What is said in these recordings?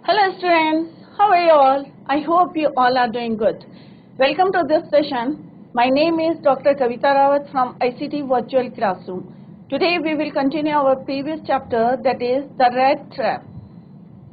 Hello students, how are you all? I hope you all are doing good. Welcome to this session. My name is Dr. Kavita Rawat from ICT Virtual Classroom. Today we will continue our previous chapter, that is the rat trap.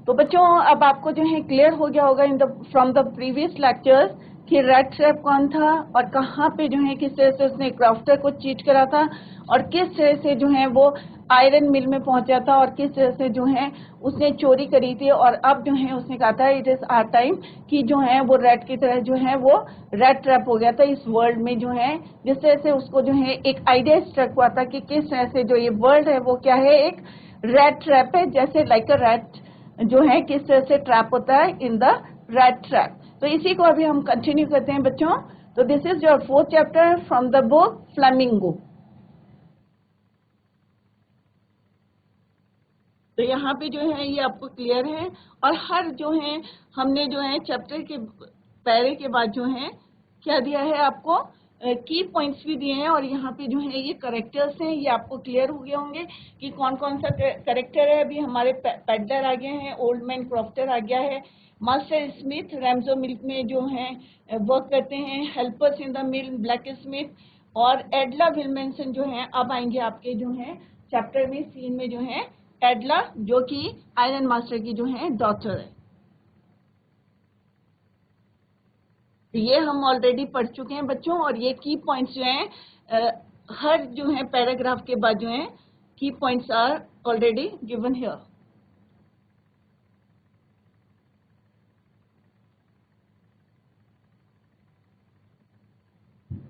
तो बच्चों अब आपको जो है clear हो गया होगा from the previous lectures कि रैट ट्रैप कौन था और कहाँ पे जो है किस तरह से उसने क्राफ्टर को चीट करा था और किस तरह से जो है वो आयरन मिल में पहुंचा था और किस तरह से जो है उसने चोरी करी थी और अब जो है उसने कहा था इट इज आवर टाइम कि जो है वो रैट की तरह जो है वो रैट ट्रैप हो गया था इस वर्ल्ड में जो है जिस तरह से उसको जो है एक आइडिया स्ट्रक हुआ था कि किस तरह से जो ये वर्ल्ड है वो क्या है एक रैट ट्रैप है जैसे लाइक अ रैट जो है किस तरह से ट्रैप होता है इन द रैट ट्रैप। तो इसी को अभी हम कंटिन्यू करते हैं बच्चों। तो this is your 4th chapter from the book flamingo. तो यहाँ पे जो है ये आपको क्लियर है और हर जो है हमने जो है चैप्टर के पैरे के बाद जो है क्या दिया है आपको की पॉइंट्स भी दिए हैं और यहाँ पे जो है ये करेक्टर्स हैं, ये आपको क्लियर हो गए होंगे कि कौन कौन सा करेक्टर है। अभी हमारे पेडलर आ गए हैं, ओल्ड मैन क्रॉफ्टर आ गया है, मास्टर स्मिथ रैमजो मिल्क में जो है वर्क करते हैं, helpers in the mill black Smith और एडला विल्मेंसन जो है अब आएंगे आपके जो है चैप्टर में सीन में जो है एडला जो कि आयरन मास्टर की जो है डॉटर है। ये हम ऑलरेडी पढ़ चुके हैं बच्चों और ये की पॉइंट्स जो हैं हर जो है पैराग्राफ के बाद जो है की points are already given here.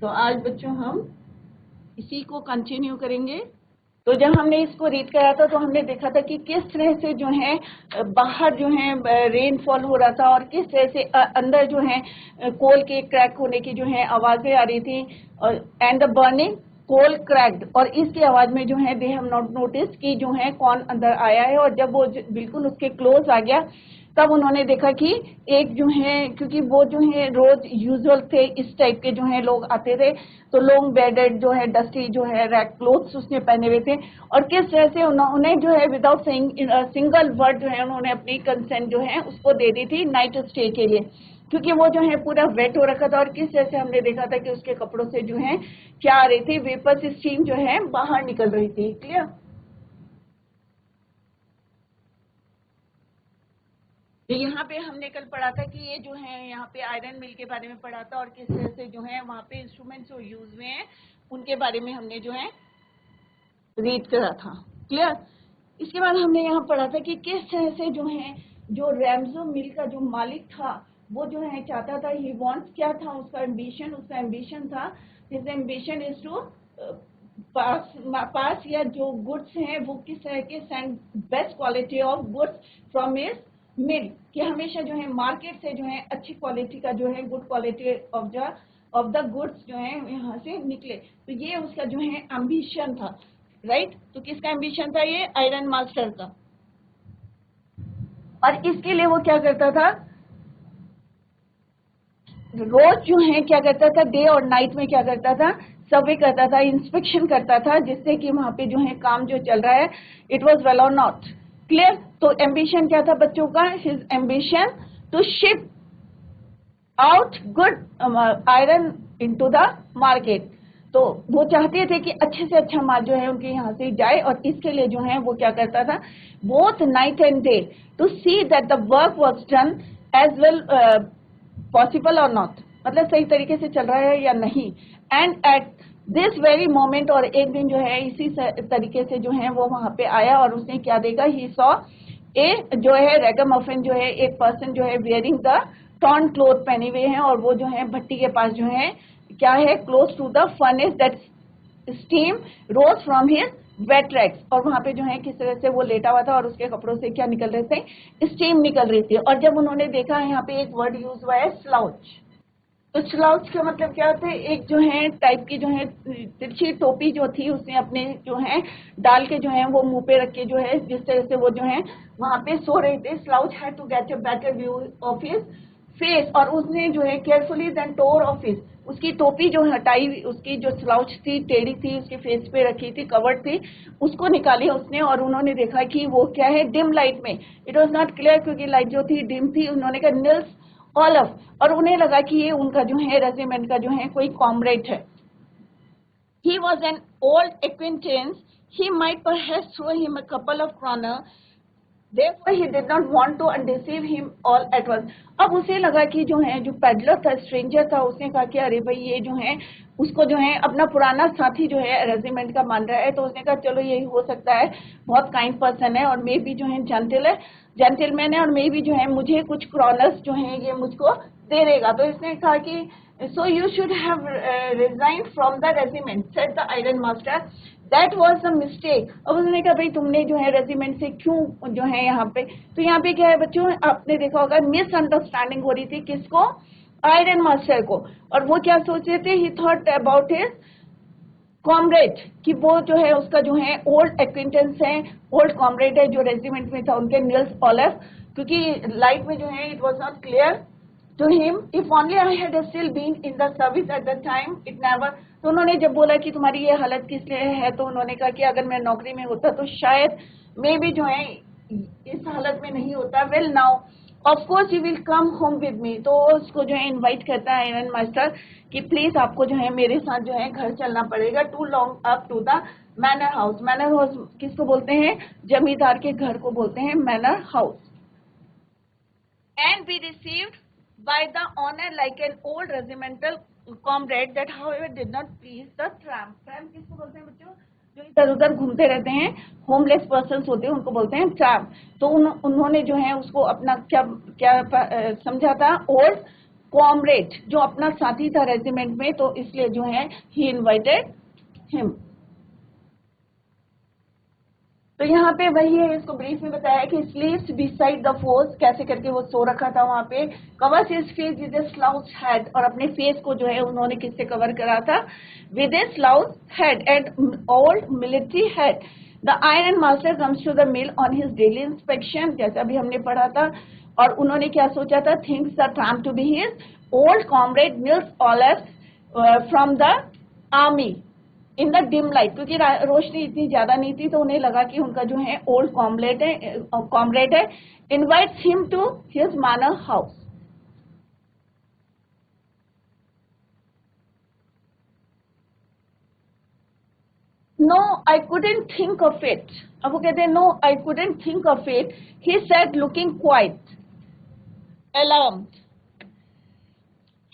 तो आज बच्चों हम इसी को कंटिन्यू करेंगे। तो जब हमने इसको रीड करा था तो हमने देखा था कि किस तरह से जो है बाहर जो है रेनफॉल हो रहा था और किस तरह से अंदर जो है कोल के क्रैक होने की जो है आवाजें आ रही थी and the burning coal cracked और इसकी आवाज में जो है दे हैव नॉट नोटिस कि जो है कौन अंदर आया है और जब वो बिल्कुल उसके क्लोज आ गया तब उन्होंने देखा कि एक जो है क्योंकि वो जो है रोज यूजुअल थे इस टाइप के जो है लोग आते थे तो लॉन्ग बेडेड जो है डस्टी जो है रैक क्लोथ्स उसने पहने हुए थे और किस तरह से उन्होंने जो है विदाउट सेइंग सिंगल वर्ड जो है उन्होंने अपनी कंसेंट जो है उसको दे दी थी नाइट स्टे के लिए क्योंकि वो जो है पूरा वेट हो रखा था और किस तरह से हमने देखा था कि उसके कपड़ों से जो है क्या आ रही थी वेपर्स स्टीम जो है बाहर निकल रही थी। क्लियर। तो यहाँ पे हमने कल पढ़ा था कि ये जो है यहाँ पे आयरन मिल के बारे में पढ़ा था और किस तरह से जो है वहाँ पे इंस्ट्रूमेंट्स जो यूज हुए हैं उनके बारे में हमने जो है रीड करा था। क्लियर। इसके बाद हमने यहाँ पढ़ा था कि किस तरह से जो है जो रैमजो मिल का जो मालिक था वो जो है चाहता था ही वांट्स क्या था उसका एम्बिशन था his ambition is to pass या जो गुड्स हैं वो किस तरह के send best quality of goods from his mill कि हमेशा जो है मार्केट से जो है अच्छी क्वालिटी का जो है good quality of the goods जो है यहाँ से निकले। तो ये उसका जो है एम्बिशन था। राइट। तो किसका एम्बिशन था ये आयरन मास्टर का। और इसके लिए वो क्या करता था रोज जो है क्या करता था डे और नाइट में क्या करता था सर्वे करता था इंस्पेक्शन करता था जिससे कि वहां पे जो है काम जो चल रहा है it was well or not. Clear. तो एम्बिशन क्या था बच्चों का his ambition to ship out good iron into the market. तो वो चाहते थे कि अच्छे से अच्छा माल जो है उनके यहाँ से जाए और इसके लिए जो है वो क्या करता था both night and day to see that the work was done as well possible or not मतलब सही तरीके से चल रहा है या नहीं। And at this very moment और एक दिन जो है इसी तरीके से जो है वो वहां पे आया और उसने क्या देखा ही सॉ ए जो है रैगामुफिन जो है एक पर्सन जो है वियरिंग द टॉर्न क्लोथ पहने हुए हैं और वो जो है भट्टी के पास जो है क्या है close to the furnace that steam rose from his wet rags और वहां पे जो है किस तरह से वो लेटा हुआ था और उसके कपड़ों से क्या निकल रहे थे स्टीम निकल रही थी। और जब उन्होंने देखा यहाँ पे एक वर्ड यूज हुआ है स्लाउच। तो स्लाउच का मतलब क्या होता है एक जो है टाइप की जो है तिरछी टोपी जो थी उसने अपने जो है डाल के जो है वो मुंह पे रख के जो है जिस तरह से वो जो है वहां पे सो रहे थे। Slouch hat to get a better view of his face, और उसने जो है carefully then tore off his, उसकी टोपी जो हटाई, उसकी जो स्लाउच थी, टेढ़ी थी, उसके फेस पे रखी थी, कवर्ड थी, उसको निकाली उसने, और उन्होंने देखा कि वो क्या है, डिम लाइट में, इट वाज नॉट क्लियर क्योंकि लाइट जो थी डिम थी। उन्होंने कहा निल्स ऑलिव, और उन्हें लगा कि ये उनका जो है रेजिमेंट का जो है कोई कॉमरेड है। He was an old acquaintance. He might perhaps throw him a couple of kroner. Therefore, he did not want to undeceive him all at once. अब उसे लगा कि जो है, जो पेडलर था, स्ट्रेंजर था, उसने कहा कि अरे भाई ये जो है उसको जो है अपना पुराना साथी जो है रेजिमेंट का मान रहा है, तो उसने कहा चलो यही हो सकता है, बहुत काइंड पर्सन है, और मे भी जो है जेंटलमैन है, और मे भी जो है मुझे कुछ क्रॉनर्स जो है ये मुझको दे देगा। तो इसने कहा कि so you should have resigned from the regiment, said the iron master. That was a mistake. अब उसने कहा भाई तुमने जो है रेजिमेंट से क्यों जो है यहाँ पे, तो यहाँ पे क्या है बच्चों, आपने देखा होगा मिसअंडरस्टैंडिंग हो रही थी, किसको, आयरन मास्टर को। और वो क्या सोच रहे थे, ही थॉट अबाउट हिज कॉमरेड, कि वो जो है उसका जो है ओल्ड एक्विंटेंस है, ओल्ड कॉमरेड है जो रेजिमेंट में था उनके, निल्स ऑलिव, क्योंकि लाइट में जो है it was not clear to him. If only I had still been in the service at the time, it never. तो उन्होंने जब बोला कि तुम्हारी ये हालत किस लिए है, तो उन्होंने कहा कि अगर मैं नौकरी में होता तो शायद मैं भी जो है इस हालत में नहीं होता। Well now of course you will come home with me, तो उसको जो है इनवाइट करता है आयरन मास्टर कि प्लीज आपको जो है मेरे साथ जो है घर चलना पड़ेगा, to long up to the manor house. Manor house किसको बोलते हैं, जमींदार के घर को बोलते हैं manor house. And be received by the honor like an old regimental comrade, that however did not please the tramp. Tramp किसको बोलते हैं बच्चों, जो इधर उधर घूमते रहते हैं, होमलेस पर्सन्स होते हैं, उनको बोलते हैं ट्रैम्प। तो उन्होंने जो है उसको अपना क्या क्या समझा था, ओल्ड कॉमरेड, जो अपना साथी था रेजिमेंट में, तो इसलिए जो है ही इनवाइटेड हिम। तो यहाँ पे वही है, इसको ब्रीफ में बताया कि स्लीप्स बिसाइड द फोर्स, कैसे करके वो सो रखा था वहां पे, covers his face with a slouch head, और अपने फेस को जो है उन्होंने किससे कवर करा था, with a slouch hat and old military head. The iron master comes to the mill on his daily inspection, जैसा अभी हमने पढ़ा था, और उन्होंने क्या सोचा था, thinks the tramp to be his old comrade Nils Olof from the army in the dim light, क्योंकि रोशनी इतनी ज्यादा नहीं थी, तो उन्हें लगा कि उनका जो है ओल्ड कॉमरेड है। Invites him to his manor house. No I couldn't think of it. अब वो कहते हैं no I couldn't think of it, he said looking quite alarmed.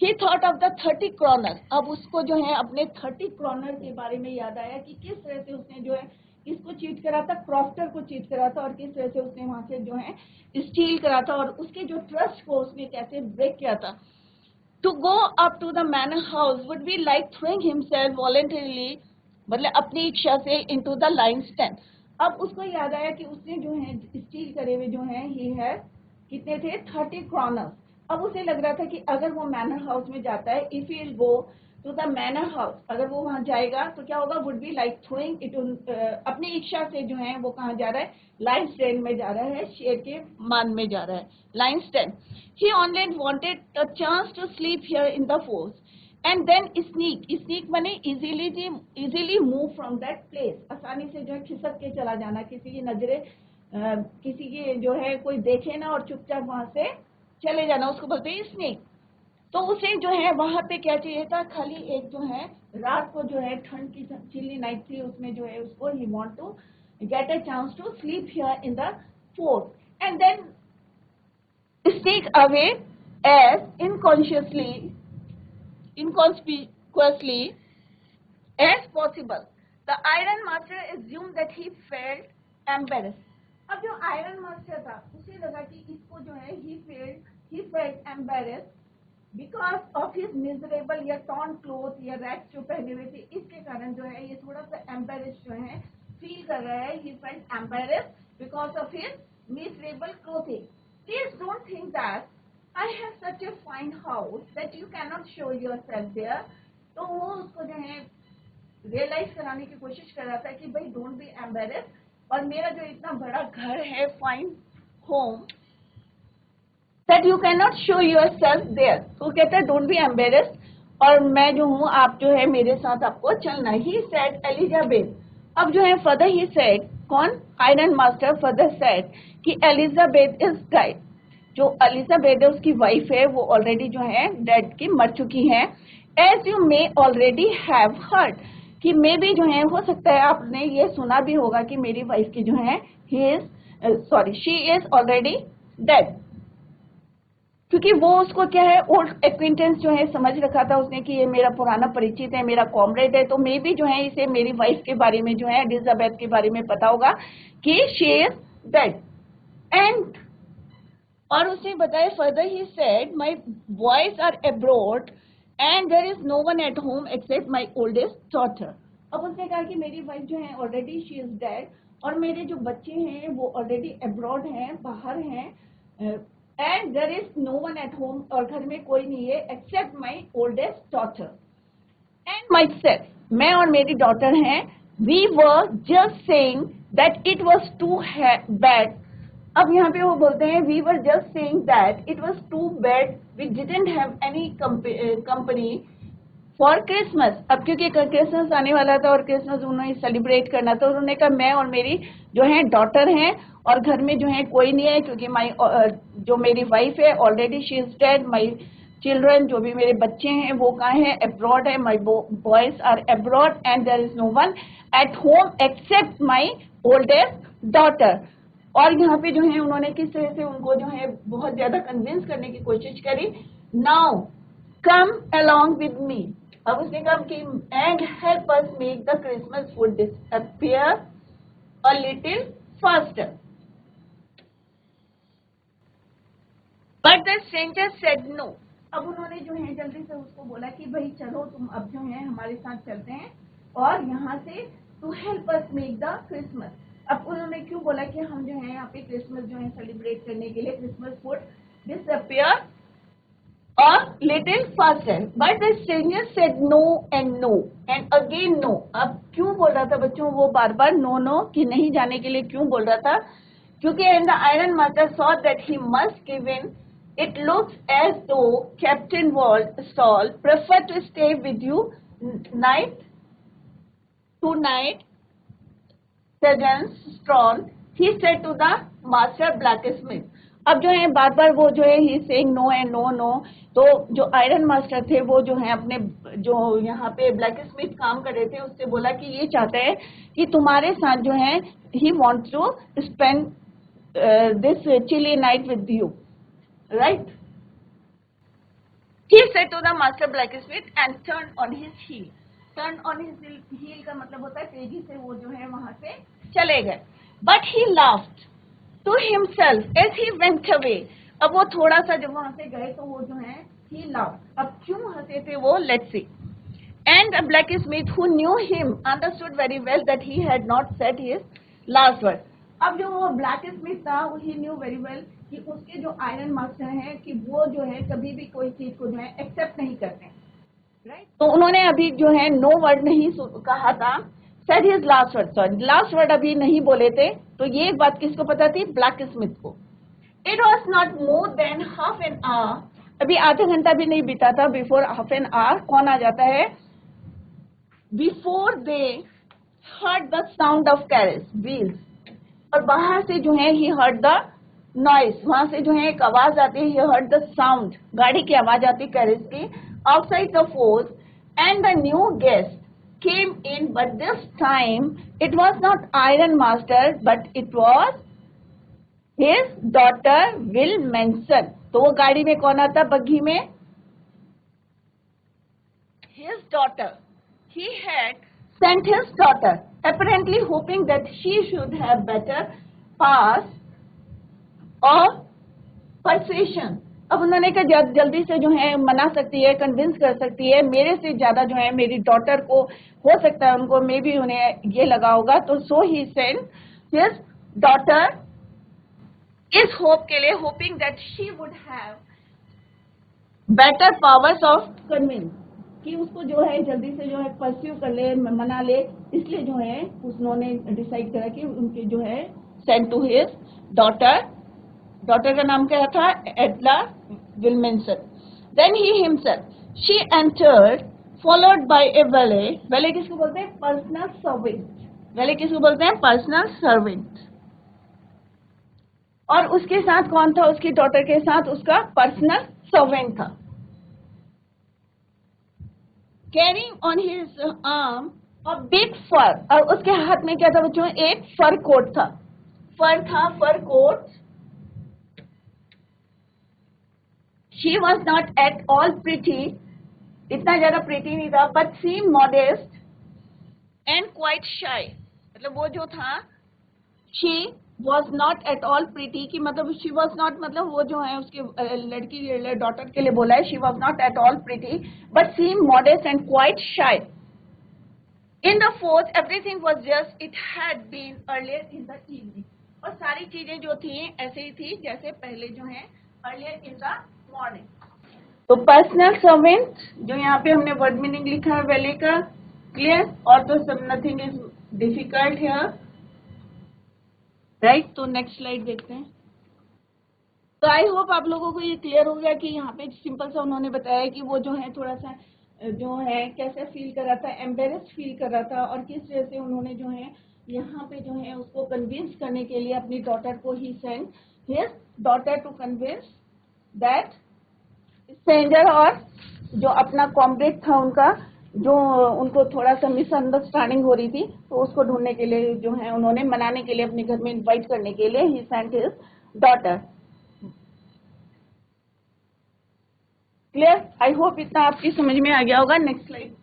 He thought of the 30 kronor. अब उसको जो है अपने 30 क्रॉनर के बारे में याद आया कि किस तरह से उसने जो है किसको चीट करा था, क्रॉफ्टर को चीट करा था, और किस तरह से उसने वहां से जो है स्टील करा था, और उसके जो ट्रस्ट को उसने कैसे ब्रेक किया था। To go up to the manor house would be like throwing himself voluntarily, मतलब अपनी इच्छा से, इनटू द लायंस डेन। अब उसको याद आया कि उसने जो है स्टील करे हुए जो है ही है कितने थे, 30 क्रॉनर्स। अब उसे लग रहा था कि अगर वो मैनर हाउस में जाता है, if he will go to the manor house, अगर वो वहां जाएगा तो क्या होगा, would be like throwing it, अपनी इच्छा से जो है वो कहाँ जा रहा है, लायंस डेन में जा रहा है, शेर के मान में जा रहा है, lions den. He only wanted a chance to sleep here in the forge and then sneak माने easily move from that place, आसानी से जो है खिसक के चला जाना, किसी की नजरे किसी की जो है कोई देखे ना, और चुपचाप वहां से चले जाना, उसको बोलते हैं स्नेक। तो उसे जो है वहां पे क्या चाहिए था, खाली एक जो है रात को जो है ठंड की चिल्ली नाइट थी, उसमें जो है उसको he want to get a chance to sleep here in the fort and then sneak away as inconspicuously as possible. The iron master assumed that he felt embarrassed. अब जो आयरन मास्टर था उसे लगा कि इसको जो है he felt embarrassed because of his miserable या torn clothes या rags जो पहने हुए थे, इसके कारण जो है ये थोड़ा सा embarrassed जो है फील कर रहा है। he felt embarrassed because of his miserable clothing. Please don't think that I have such a fine house that you cannot show yourself there. तो वो उसको जो है रियलाइज कराने की कोशिश कर रहा था कि भाई डोंट बी एम्बेरेस, और मेरा जो इतना बड़ा घर है, fine home, that you cannot show yourself there. तो कहता है don't be embarrassed, और मैं जो हूँ आप जो है मेरे साथ आपको चलना. He said Elizabeth. अब जो है further he said, कौन? आयरन मास्टर further said कि Elizabeth is dead. जो एलिजाबेथ है उसकी वाइफ है वो ऑलरेडी जो है डेड की मर चुकी है. As you may already have heard, कि मे भी जो है हो सकता है आपने ये सुना भी होगा कि मेरी वाइफ की जो है शी इज ऑलरेडी डेड. क्योंकि वो उसको क्या है ओल्ड एक्विंटेंस जो है समझ रखा था उसने कि ये मेरा पुराना परिचित है, मेरा कॉमरेड है, तो मे बी जो है इसे मेरी वाइफ के बारे में जो है एलिजाबेथ के बारे में पता होगा कि शी इज डेड. एंड और उसने बताया further he said my boys are abroad and there is no one at home except my oldest daughter. अब उसने कहा कि मेरी वाइफ जो है ऑलरेडी शी इज डेड और मेरे जो बच्चे हैं वो ऑलरेडी अब्रॉड हैं, बाहर हैं, and there is no one at home, और घर में कोई नहीं है except my oldest daughter and myself, मैं और मेरी डॉटर हैं. We were just saying that it was too bad. अब यहाँ पे वो बोलते हैं we were just saying that it was too bad we didn't have any company for Christmas. अब क्योंकि क्रिसमस आने वाला था और क्रिसमस उन्होंने सेलिब्रेट करना था, उन्होंने कहा मैं और मेरी जो है डॉटर हैं और घर में जो है कोई नहीं है क्योंकि जो मेरी वाइफ है already she is dead. My children, जो भी मेरे बच्चे हैं वो कहाँ हैं? अब्रॉड है. My boys are abroad and there is no one at home except my oldest daughter. और यहाँ पे जो है उन्होंने किस तरह से उनको जो है बहुत ज्यादा कन्विंस करने की कोशिश करी. Now come along with me. अब उसने कहा कि and help us make the Christmas food disappear a little faster. But the stranger said no. अब उन्होंने जो है जल्दी से उसको बोला कि भाई चलो तुम अब जो है हमारे साथ चलते हैं और यहाँ से to help us make the Christmas. अब उन्होंने क्यों बोला कि हम जो है यहाँ पे क्रिसमस जो है सेलिब्रेट करने के लिए Christmas food disappear or little faster. But the stranger said no and again no. अब क्यों बोल रहा था बच्चों वो बार बार नो नो कि नहीं जाने के लिए क्यों बोल रहा था? क्योंकि and the iron master saw that he must give in. It looks as though Captain Stoll preferred to stay with you tonight, Sergeant Strawn, he said to the master blacksmith. अब जो है बार बार वो जो है he saying no and no no. तो जो iron master थे वो जो है अपने जो यहाँ पे ब्लैकस्मिथ काम कर रहे थे उससे बोला कि ये चाहते हैं कि तुम्हारे साथ जो है he wants to spend this chilly night with you. Right? He said to the master blacksmith and turned on his heel. Turned on his heel का मतलब होता है तेजी से वो जो है वहां से चले गए. But he laughed to himself as he went away. अब वो थोड़ा सा जब वहां से गए तो वो जो है he laughed. अब क्यों हंसे थे वो? Let's see. And the blacksmith who knew him understood very well that he had not said his last word. अब जो वो ब्लैकस्मिथ था he knew very well कि उसके जो आयरन मास्टर हैं कि वो जो है कभी भी कोई चीज को जो है एक्सेप्ट नहीं करते, राइट? तो उन्होंने अभी जो है नो वर्ड नहीं कहा था. Said his last word. Sorry, last word अभी नहीं बोले थे. तो ये बात किसको पता थी? ब्लैकस्मिथ को. It was not more than half an hour. अभी आधा घंटा भी नहीं बीता था बिफोर हाफ एन आवर. कौन आ जाता है? Before they heard the sound of carriage wheels. और बाहर से जो है ही हर्ड द नॉइस. वहां से जो है एक आवाज आती है. ही हर्ड द साउंड, गाड़ी की आवाज आती है कैरेज की. Outside the forge and the new guest came in. But this time it was not iron master but it was his daughter will mention. तो वो गाड़ी में कौन आता? बग्घी में his daughter. He had sent his daughter, apparently hoping that she should have better pass or persuasion. अब उन्होंने कहा जल्दी से जो है मना सकती है, कन्विंस कर सकती है. मेरे से ज्यादा जो है मेरी डॉटर को हो सकता है उनको मे भी उन्हें ये लगा होगा. तो सो ही सेंट हिज डॉटर इस होप के लिए, hoping that she would have better powers of convince, कि उसको जो है जल्दी से जो है परस्यू कर ले, मना ले. इसलिए जो है उन्होंने डिसाइड करा कि उनके जो है send to his daughter daughter का नाम क्या था? Adla Wilmenson. Then he himself, she entered followed by a valet. Valet किसको बोलते हैं? Personal servant. वैले किसको बोलते हैं? Personal servant. और उसके साथ कौन था? उसकी डॉटर के साथ उसका पर्सनल सर्वेंट था. Carrying on his arm a big fur. और उसके हाथ में क्या था बच्चों? एक फर कोट था. फर था, fur coat. She was not at all pretty. इतना ज्यादा प्रिटी नहीं था, but seem modest and quite shy. मतलब वो जो था, she was not at all pretty की मतलब शी वॉज नॉट, मतलब वो जो है उसके लड़की डॉटर के लिए बोला है, she was not at all pretty but seem modest and quite shy. In the forge everything was just it had been earlier in the evening. और सारी चीजें जो थी ऐसे ही थी जैसे पहले जो है अर्लियर इन द मॉर्निंग. तो पर्सनल सर्वेंट जो यहाँ पे हमने वर्ड मीनिंग लिखा है वैले का, क्लियर. और तो सब nothing is difficult here, right. तो नेक्स्ट स्लाइड देखते हैं. तो आई होप आप लोगों को ये क्लियर हो गया कि यहाँ पे सिंपल सा उन्होंने बताया कि वो जो है थोड़ा सा जो है कैसे फील कर रहा था, एम्बेरेस्ड फील कर रहा था, और किस तरह से उन्होंने जो है यहाँ पे जो है उसको कन्विंस करने के लिए अपनी डॉटर को he send his daughter to convince that stranger. और जो अपना कॉम्रेड था उनका, जो उनको थोड़ा सा मिसअंडरस्टैंडिंग हो रही थी, तो उसको ढूंढने के लिए जो है उन्होंने मनाने के लिए अपने घर में इनवाइट करने के लिए he sent his daughter. Clear. I hope इतना आपकी समझ में आ गया होगा. नेक्स्ट स्लाइड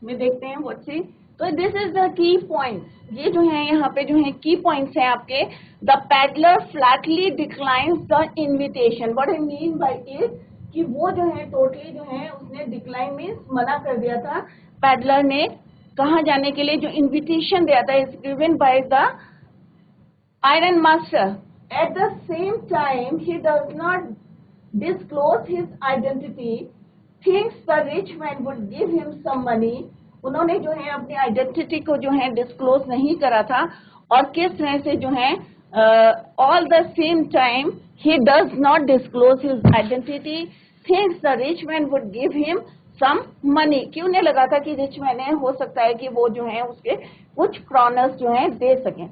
में देखते हैं व्हाट सी. तो this is the key points. ये जो है यहाँ पे जो है की पॉइंट्स हैं आपके. The peddler Flatley declines the invitation. What I mean by it कि वो जो है टोटली जो है उसने डिक्लाइन मीन्स मना कर दिया था. पैडलर ने कहाँ जाने के लिए जो इन्विटेशन दिया था is given by the iron master. At the same time he does not disclose his identity, thinks the rich man would give him some money. उन्होंने जो है अपनी आइडेंटिटी को जो है डिस्क्लोज नहीं करा था. और किस तरह से जो है all the same time he does not disclose his identity, thinks the rich man would give him some money. क्यों नहीं लगा था कि रिच मैन है, हो सकता है कि वो जो है उसके कुछ क्रॉनर्स जो है दे सकें.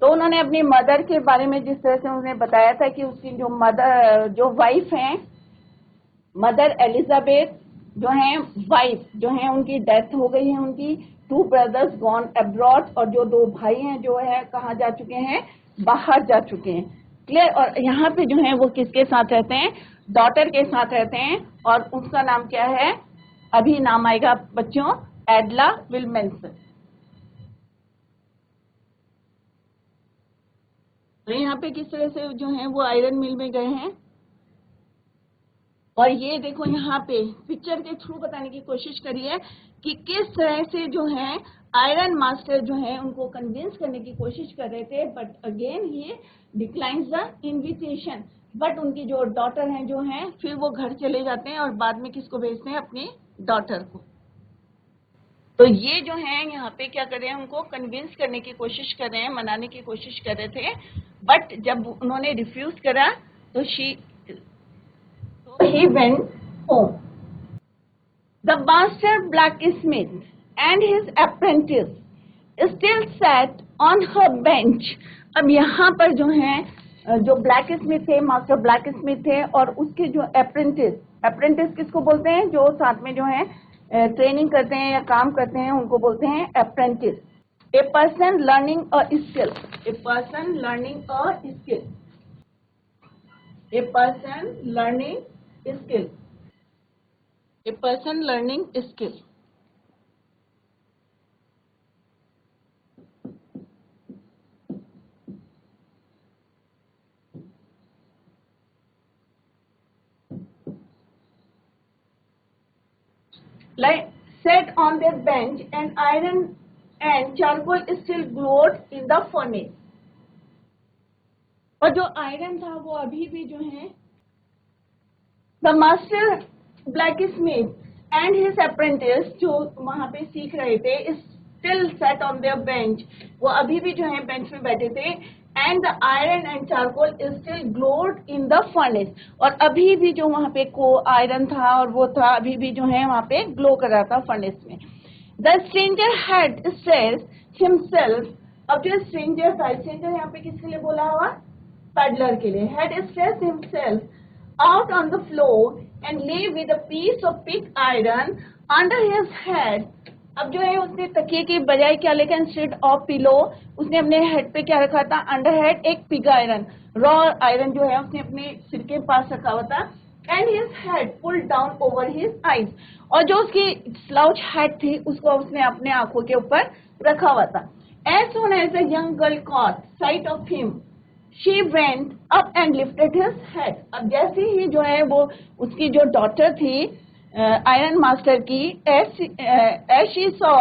तो उन्होंने अपनी मदर के बारे में जिस तरह से उन्होंने बताया था कि उसकी जो मदर जो वाइफ हैं, मदर एलिजाबेथ जो हैं वाइफ जो हैं उनकी डेथ हो गई है. उनकी 2 ब्रदर्स गॉन अब्रॉड. और जो 2 भाई हैं जो है कहाँ जा चुके हैं? बाहर जा चुके हैं. क्लियर. और यहाँ पे जो है वो किसके साथ रहते हैं? डॉटर के साथ रहते हैं. और उसका नाम क्या है? अभी नाम आएगा बच्चों, एडला विल्मेंसन. तो यहाँ पे किस तरह से जो है वो आयरन मिल में गए हैं. और ये देखो यहाँ पे पिक्चर के थ्रू बताने की कोशिश करिए कि किस तरह से जो है आयरन मास्टर जो है उनको कन्विंस करने की कोशिश कर रहे थे. बट अगेन ये डिक्लाइंस द इन्विटेशन. बट उनकी जो डॉटर हैं जो हैं फिर वो घर चले जाते हैं और बाद में किसको भेजते हैं? अपनी डॉटर को. तो ये जो है यहाँ पे क्या कर रहे हैं? उनको कन्विंस करने की कोशिश कर रहे हैं, मनाने की कोशिश कर रहे थे. बट जब उन्होंने रिफ्यूज करा तो he went home. The master blacksmith and his apprentice still sat on her bench. अब यहाँ पर जो है जो ब्लैक स्मिथ थे, मास्टर ब्लैक स्मिथ थे, और उसके जो अप्रेंटिस किसको बोलते हैं? जो साथ में जो है ट्रेनिंग करते हैं या काम करते हैं उनको बोलते हैं apprentice. A person learning a skill. A person learning a skill. A person learning skill. A person learning skill. Like sat on their bench and iron and charcoal still glowed in the furnace. और जो iron था वो अभी भी जो है the master blacksmith and his apprentice जो वहां पे सीख रहे थे still sat on their bench. वो अभी भी जो है बेंच पे बैठे थे and the iron and charcoal is still glowed in the furnace, और अभी भी जो वहां पे को आयरन था और वो था अभी भी जो है वहां पे ग्लो कर रहा था फर्नेस में. The stranger had stressed himself, अब जो स्ट्रेंजर था, स्ट्रेंजर यहाँ पे किसके लिए बोला हुआ, पेडलर के लिए, had stressed himself out on the floor and lay with a piece of pig iron under his head. अब जो है उसने तकिए की बजाय क्या लेकर, इंस्टेड ऑफ पिलो उसने अपने हेड पे क्या रखा था, अंडर हेड एक पिग आयरन, रॉ आयरन जो है उसने अपने सिर के पास रखा हुआ था. And his head pulled down over his eyes, और जो उसकी स्लाउच हेड थी उसको उसने अपने आंखों के ऊपर रखा हुआ था. As soon as the young girl caught sight of him she went up and lifted his head. अब जैसे ही जो है वो उसकी जो डॉटर थी आयरन मास्टर की, एज शी सॉ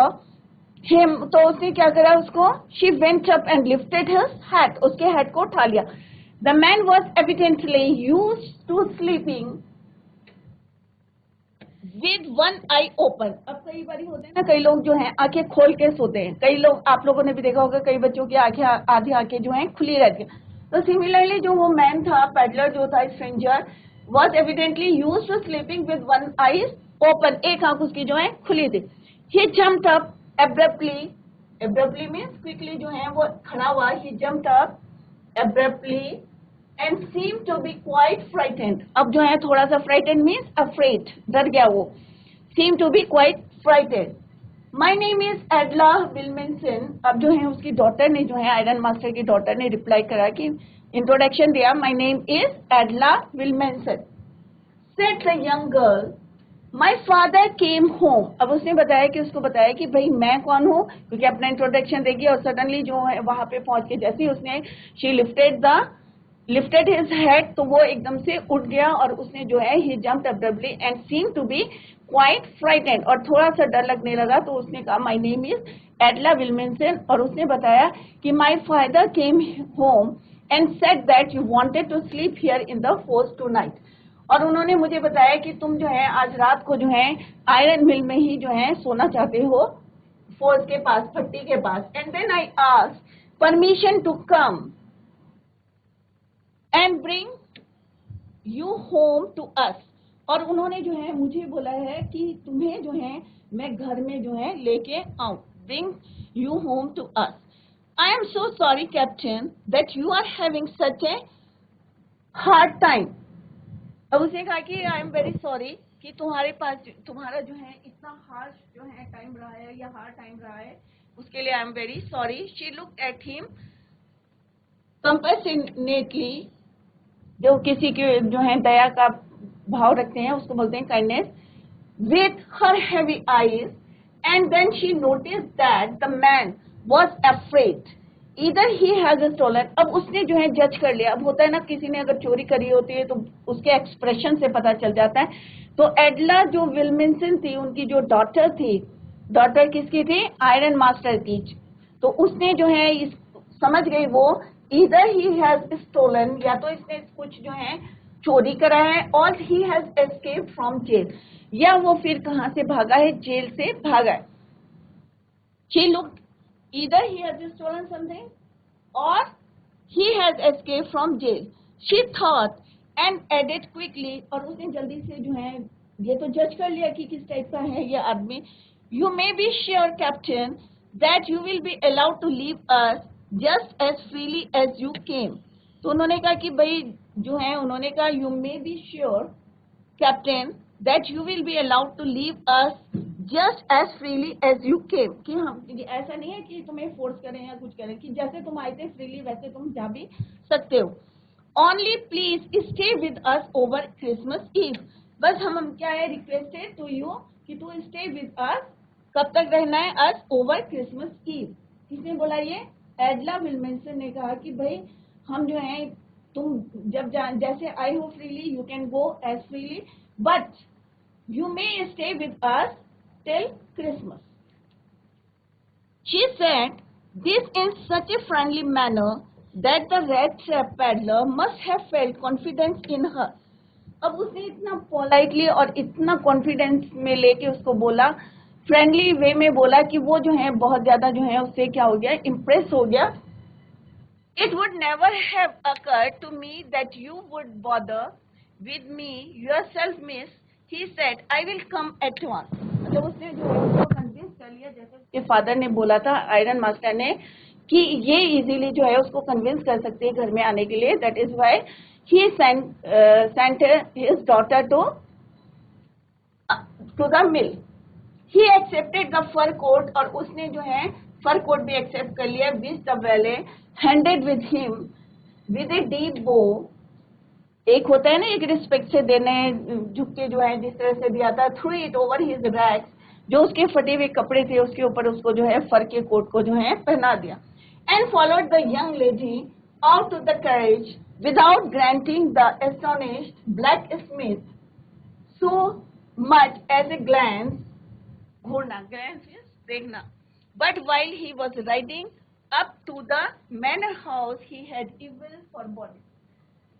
हिम, तो उसने क्या करा उसको, she went up and lifted his head, उसके हेड को उठा लिया. The man was evidently used to sleeping with one eye open. अब कई बार होते हैं ना, कई लोग जो हैं आंखें खोल के सोते हैं, कई लोग आप लोगों ने भी देखा होगा कई बच्चों की आंखें आधी आंखें जो हैं खुली रहती हैं. तो सिमिलरली जो वो मैन था, पेडलर जो था, stranger was evidently used to sleeping with one eye open, एक आंख उसकी जो है खुली थी. He jumped up abruptly, abruptly means quickly जो है वो खड़ा हुआ. He jumped up abruptly and seemed to be quite frightened. अब जो है थोड़ा सा frightened means afraid, डर गया वो. Seemed to be quite frightened. My name is Adla Wilmanson. अब जो है उसकी डॉटर ने जो है आयरन मास्टर की डॉटर ने रिप्लाई करा कि इंट्रोडक्शन दिया, my name is एडला विलमेंसन. Said the young girl, my father came home. अब उसने बताया कि उसको बताया कि भाई मैं कौन हूँ, क्योंकि अपना इंट्रोडक्शन देगी, और सडनली जो है वहां पे पहुंच के जैसे ही उसने शी लिफ्टेड हिज हेड, तो वो एकदम से उठ गया और उसने जो है he jumped abruptly and seem to be quite frightened, और थोड़ा सा डर लगने लगा. तो उसने कहा माई नेम इज एडला विलमेंसन, और उसने बताया कि my father came home and said that you wanted to sleep here in the forge tonight. और उन्होंने मुझे बताया कि तुम जो है आज रात को जो है आयरन मिल में ही जो है सोना चाहते हो, फोर्ज के पास, भट्टी के पास. And then I asked permission to come and bring you home to us. और उन्होंने जो है मुझे बोला है कि तुम्हें जो है मैं घर में जो है लेके आऊं, bring you home to us. I am so sorry, Captain, that you are having such a hard time. अब उसने कहा कि I am very sorry कि तुम्हारा जो है इतना हार्श जो है टाइम रहा है या हार्ड टाइम रहा है, उसके लिए I am very sorry. She looked at him compassionately. जो किसी के जो है दया का भाव रखते हैं उसको बोलते हैं kindness. With her heavy eyes, and then she noticed that the man was afraid. Either he has stolen. अब उसने जो है जज कर लिया. अब होता है ना, किसी ने अगर चोरी करी होती है तो उसके एक्सप्रेशन से पता चल जाता है. तो एडला जो विलमेंसन थी, उनकी जो डॉटर थी, डॉटर किसकी थी, आयरन मास्टर की, तो उसने जो है समझ गई वो, either he has stolen, या तो इसने कुछ जो है चोरी करा है, or he has escaped from jail, या वो फिर कहां से भागा है, जेल से भागा है. She looked, either he has stolen something or he has escaped from jail. She thought and added quickly, और उसने जल्दी से जो है ये तो जज कर लिया कि किस टाइप का है ये आदमी. You may be sure, Captain, that you will be allowed to leave us just as freely as you came. तो उन्होंने कहा कि भाई जो है, उन्होंने कहा you may be sure, Captain, that you will be allowed to leave us just as freely as you came. कि हम ऐसा नहीं है कि तुम्हें फोर्स करें या कुछ करें, कि जैसे तुम आए थे फ्रीली वैसे तुम जा भी सकते हो. Only please stay with us over Christmas Eve. बस हम क्या है, रिक्वेस्टेड टू यू कि तू स्टे विद अस. कब तक रहना है, अस ओवर क्रिसमस ईव. किसने बोला ये, एडला विलमेंसन ने कहा कि भाई हम जो है तुम जब जैसे आए हो freely, you can go as freely, but you may stay with us till Christmas. She said this in such a friendly manner that the rat-trap peddler must have felt confidence in her. अब उसने इतना politely और इतना confidence में लेके उसको बोला, friendly way में बोला कि वो जो है बहुत ज्यादा जो है उससे क्या हो गया, इम्प्रेस हो गया. It would never have occurred to me that you would bother with me yourself, miss. He said, I will come at once. मतलब उसने जो है उसको कन्विंस कर लिया, जैसे उसके फादर ने बोला था आयरन मास्टर ने कि ये इजीली जो है उसको कन्विंस कर सकते हैं घर में आने के लिए. That is why he sent his daughter to the mill. He accepted the fur coat, और उसने जो है फर कोट भी एक्सेप्ट कर लिया. Which the valet handed with him with a deep bow. एक होता है ना एक रिस्पेक्ट से देने, झुक के जो है जिस तरह से दिया था. Threw it over his rags, जो उसके फटे हुए कपड़े थे उसके ऊपर उसको जो है फर के कोट को जो है पहना दिया. And followed the young lady out to the carriage without granting the astonished blacksmith so much as a glance. घूरना, ग्लैंस देखना. But while he was riding up to the manor house he had evil for body.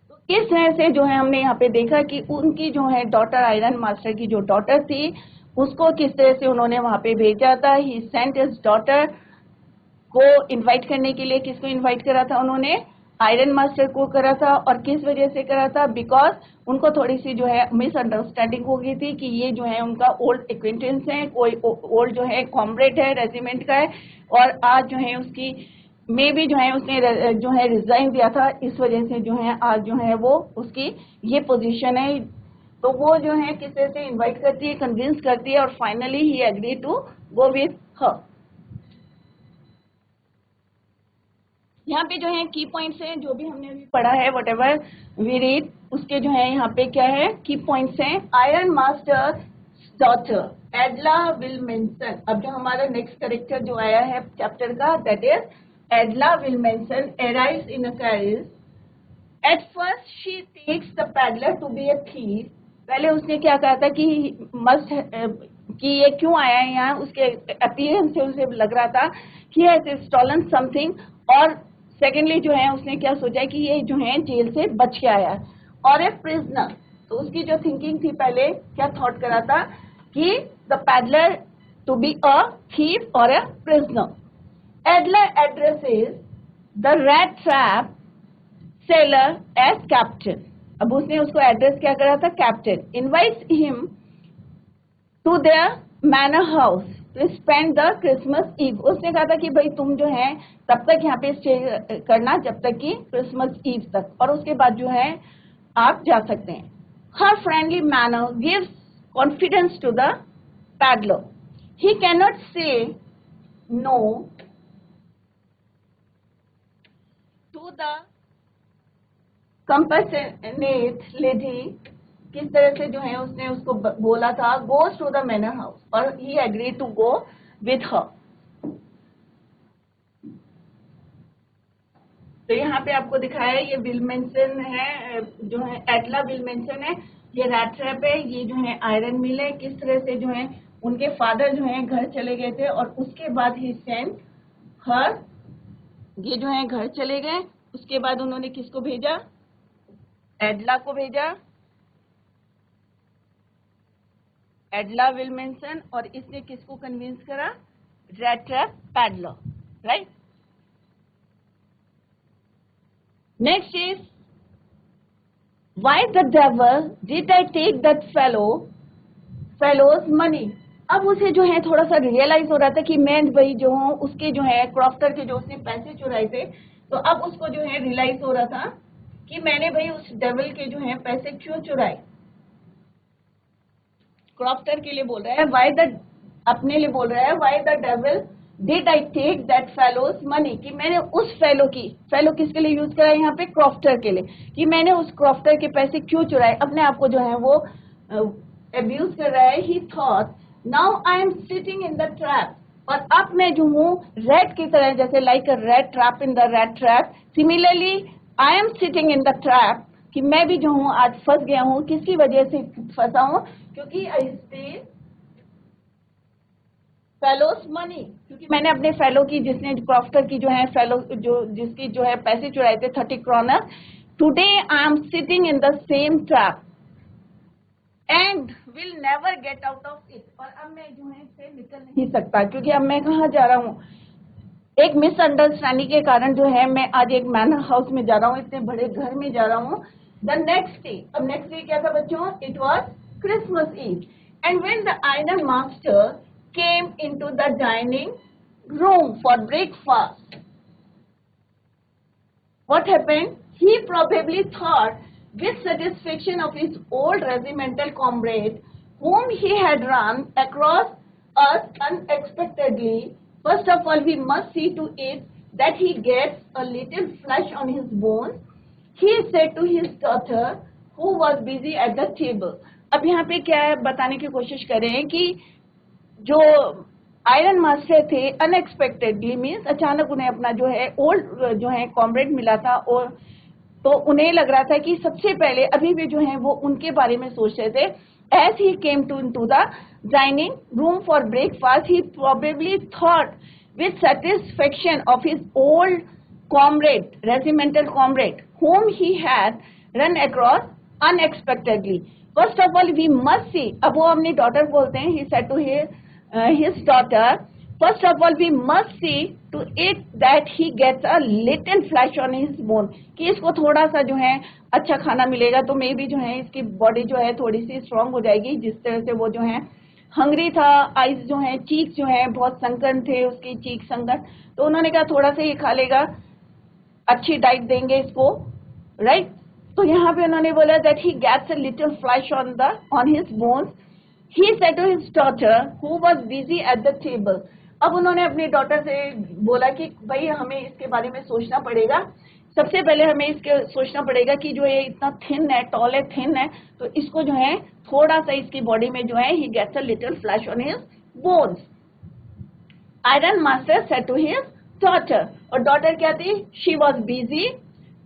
तो इस तरह से जो है हमने यहाँ पे देखा कि उनकी जो है डॉटर, आयरन मास्टर की जो डॉटर थी, उसको किस तरह से उन्होंने वहां पे भेजा था. ही सेंट हिज डॉटर को इनवाइट करने के लिए. किसको इनवाइट करा था उन्होंने? आयरन मास्टर को करा था. और किस वजह से करा था? बिकॉज उनको थोड़ी सी जो है मिसअंडरस्टैंडिंग हो गई थी कि ये जो है उनका ओल्ड एक्वेंटेंस है, कोई ओल्ड जो है कॉमरेड है, रेजिमेंट का है, और आज जो है उसकी मे भी जो है उसने जो है रिजाइन दिया था. इस वजह से जो है आज जो है वो उसकी ये पोजीशन है. तो वो जो है किस तरह से इनवाइट करती है, कन्विंस करती है, और finally he agree to go with her. यहाँ पे जो है की पॉइंट्स हैं, जो भी हमने अभी पढ़ा है, वट एवर वी रीड, उसके जो है यहाँ पे क्या है की पॉइंट्स हैं. Iron master daughter एडला विलमेंसन. अब जो हमारा नेक्स्ट कैरेक्टर जो आया है चैप्टर का, that is एडला विलमेंसन arrives in a carriage. At first she takes the peddler to be a thief. पहले उसने क्या कहा था कि मस्ट कि ये क्यों आया है यहाँ, उसके अपीयरेंस से उसे लग रहा था कि हैज स्टॉलन समथिंग. और सेकेंडली जो है उसने क्या सोचा है कि ये जो है जेल से बच के आया है. और ए प्रिजनर, तो उसकी जो थिंकिंग थी पहले क्या थॉट करा था कि the peddler to be a thief और a prisoner. Adler addresses the rat trap seller as captain. अब उसने उसको एड्रेस क्या करा था? Captain. Invites him to their manor house to spend the Christmas Eve. उसने कहा था कि भाई तुम जो है तब तक यहाँ पे स्टे करना जब तक कि क्रिसमस ईव तक, और उसके बाद जो है आप जा सकते हैं. Her friendly manner gives confidence to the paddler. He cannot say no to the compassionate lady. किस तरह से जो है उसने उसको बोला था goes to the manor house, और he agreed to go with her. तो यहाँ पे आपको दिखाया है ये विलमेंसन है, जो है एडला विलमेंसन है, ये रैट ट्रैप है, ये जो है आयरन मिल है. किस तरह से जो है उनके फादर जो है घर चले गए थे, और उसके बाद ही सेंट हर, ये जो है घर चले गए. उसके बाद उन्होंने किसको भेजा? एडला को भेजा, एडला विलमेंसन. और इसने किसको कन्विंस करा? Rat trap pedlar, right. Next is why the devil did I take that fellow's money. अब उसे जो है थोड़ा सा रियलाइज हो रहा था कि मैं भाई जो हूँ उसके जो है क्रॉफ्टर के जो उसने पैसे चुराए थे, तो अब उसको जो है रियलाइज हो रहा था कि मैंने भाई उस डेविल के जो है पैसे क्यों चुराए. क्रॉफ्टर के लिए बोल रहा है, व्हाई द, अपने लिए बोल रहा है, why the devil did I take that fellow's money, कि मैंने उस फेलो की, फेलो किसके लिए यूज करा है यहाँ पे? क्रॉफ्टर के लिए, कि मैंने उस क्रॉफ्टर के पैसे क्यों चुराए. अपने आप को जो है वो अब्यूज कर रहा है. ही thought now I am sitting in the trap, और अब मैं जो हूँ रैट की तरह, जैसे like a rat trap in the rat trap, similarly I am sitting in the trap, कि मैं भी जो हूँ आज फंस गया हूँ. किसकी वजह से फंसा हूँ? क्योंकि आई स्टील फेलोस मनी, क्योंकि मैंने अपने फेलो की, जिसने क्रॉफ्टर की जो है फेलो, जो जिसकी जो है पैसे चुराए थे 30 kroner, today I am sitting in the same trap and will never get out of it. और अब मैं जो है इससे निकल नहीं सकता, क्योंकि अब मैं कहाँ जा रहा हूँ? एक मिसअंडरस्टैंडिंग के कारण जो है मैं आज एक मैनर हाउस में जा रहा हूँ, इतने बड़े घर में जा रहा हूँ. द नेक्स्ट डे, अब नेक्स्ट डे क्या था बच्चों? It was Christmas Eve. And when the iron master came into the dining room for breakfast, what happened? He probably thought with satisfaction of his old regimental comrade whom he had run across us unexpectedly. First of all, we must see to it that he gets a little flesh on his bones, he said to his daughter who was busy at the table. अब यहाँ पे क्या है बताने की कोशिश कर रहे हैं कि जो आयरन मास्टर थे अनएक्सपेक्टेडली मीन्स अचानक उन्हें अपना जो है ओल्ड जो है कॉमरेड मिला था, और तो उन्हें लग रहा था कि सबसे पहले अभी भी जो है वो उनके बारे में सोच रहे थे. As he came to the dining room for breakfast he probably thought with satisfaction of his old comrade, regimental comrade whom he had run across unexpectedly. First of all, we must see. अब वो अपनी daughter बोलते हैं. He said to his daughter, first of all we must see to it that he gets a little flesh on his bone, कि इसको थोड़ा सा जो है अच्छा खाना मिलेगा तो मे भी जो है इसकी बॉडी जो है थोड़ी सी स्ट्रांग हो जाएगी. जिस तरह से वो जो है हंग्री था, आइज जो है चीक जो है बहुत संकन थे उसकी चीक संकन, तो उन्होंने कहा थोड़ा सा ये खा लेगा, अच्छी डाइट देंगे इसको, राइट. तो यहाँ पे उन्होंने बोला that he gets a little flesh on his bones. He said to his daughter who was busy at the table. अब उन्होंने अपनी डॉटर से बोला कि भाई हमें इसके बारे में सोचना पड़ेगा. सबसे पहले हमें इसके सोचना पड़ेगा कि जो ये इतना थिन है, टॉल है, थिन है, तो इसको जो है थोड़ा सा इसकी बॉडी में जो है he gets a little flesh on his bones. Iron Master said to his daughter. और डॉटर क्या थी? She was busy.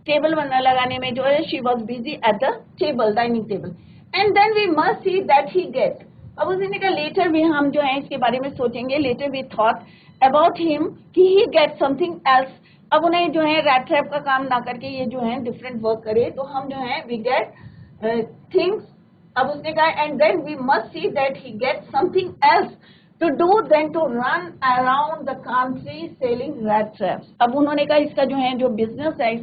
टेबल बनना लगाने में जो है she was busy at the table, dining table. And then we must see that he gets. अब उसने कहा लेटर भी हम जो है इसके बारे में सोचेंगे. Later we thought about him कि ही गेट समथिंग एल्स. अब उन्हें जो है रैट ट्रैप का काम ना करके ये जो है डिफरेंट वर्क करे, तो हम जो है वी गेट थिंग्स. अब उसने कहा and then we must see that he get something else to do then to run around the country selling rat traps. अब उन्होंने कहा इसका जो है जो बिजनेस है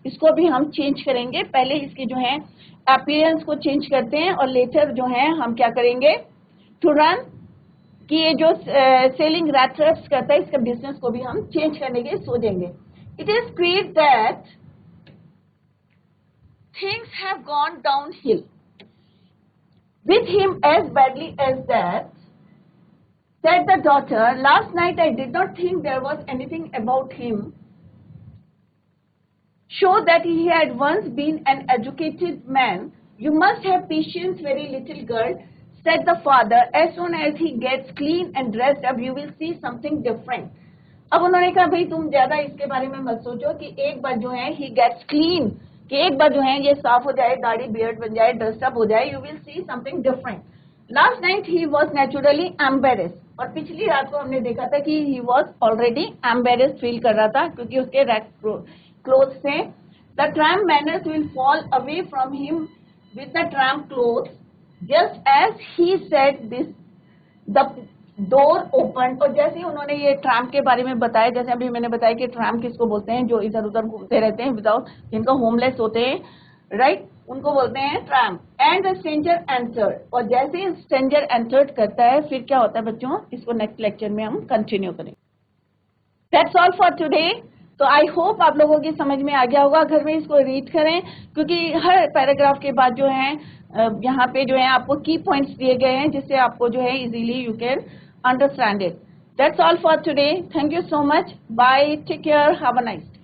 इसको भी हम चेंज करेंगे. पहले इसकी जो है अपीयरेंस को चेंज करते हैं और लेटर जो है हम क्या करेंगे टू रन, कि ये जो सेलिंग रैट ट्रैप्स करता है इसका बिजनेस को भी हम चेंज करने के सोचेंगे. It is clear that things have gone down hill with him as badly as that. Said the daughter, last night I did not think there was anything about him. Show that he had once been an educated man. You must have patience, very little girl, said the father. As soon as he gets clean and dressed up, you will see something different. अब उन्होंने कहा भाई तुम ज्यादा इसके बारे में मत सोचो कि एक बार जो है he gets clean, कि एक बार जो है ये साफ हो जाए, दाढ़ी बियर्ड बन जाए, ड्रेस्ड अप हो जाए, you will see something different. Last night he was naturally embarrassed. और पिछली रात को हमने देखा था कि he was already embarrassed feel कर रहा था क्योंकि उसके रैक क्लोथ से. The tramp manners will fall away from him with the tramp clothes. Just as he said this, the door opened. और जैसे ही उन्होंने ये ट्रैम्प के बारे में बताया, जैसे अभी मैंने बताया कि ट्रैम्प किसको बोलते हैं, जो इधर उधर घूमते रहते हैं विदाउट, जिनका होमलेस होते हैं, राइट, उनको बोलते हैं tramp. And the stranger entered. और जैसे ही स्ट्रेंजर एंटर्ड करता है फिर क्या होता है बच्चों, इसको नेक्स्ट लेक्चर में हम कंटिन्यू करेंगे. That's all for today. तो आई होप आप लोगों की समझ में आ गया होगा. घर में इसको रीड करें क्योंकि हर पैराग्राफ के बाद जो है यहाँ पे जो है आपको की पॉइंट्स दिए गए हैं जिससे आपको जो है easily you can understand it. That's all for today. Thank you so much. Bye. Take care. Have a nice day.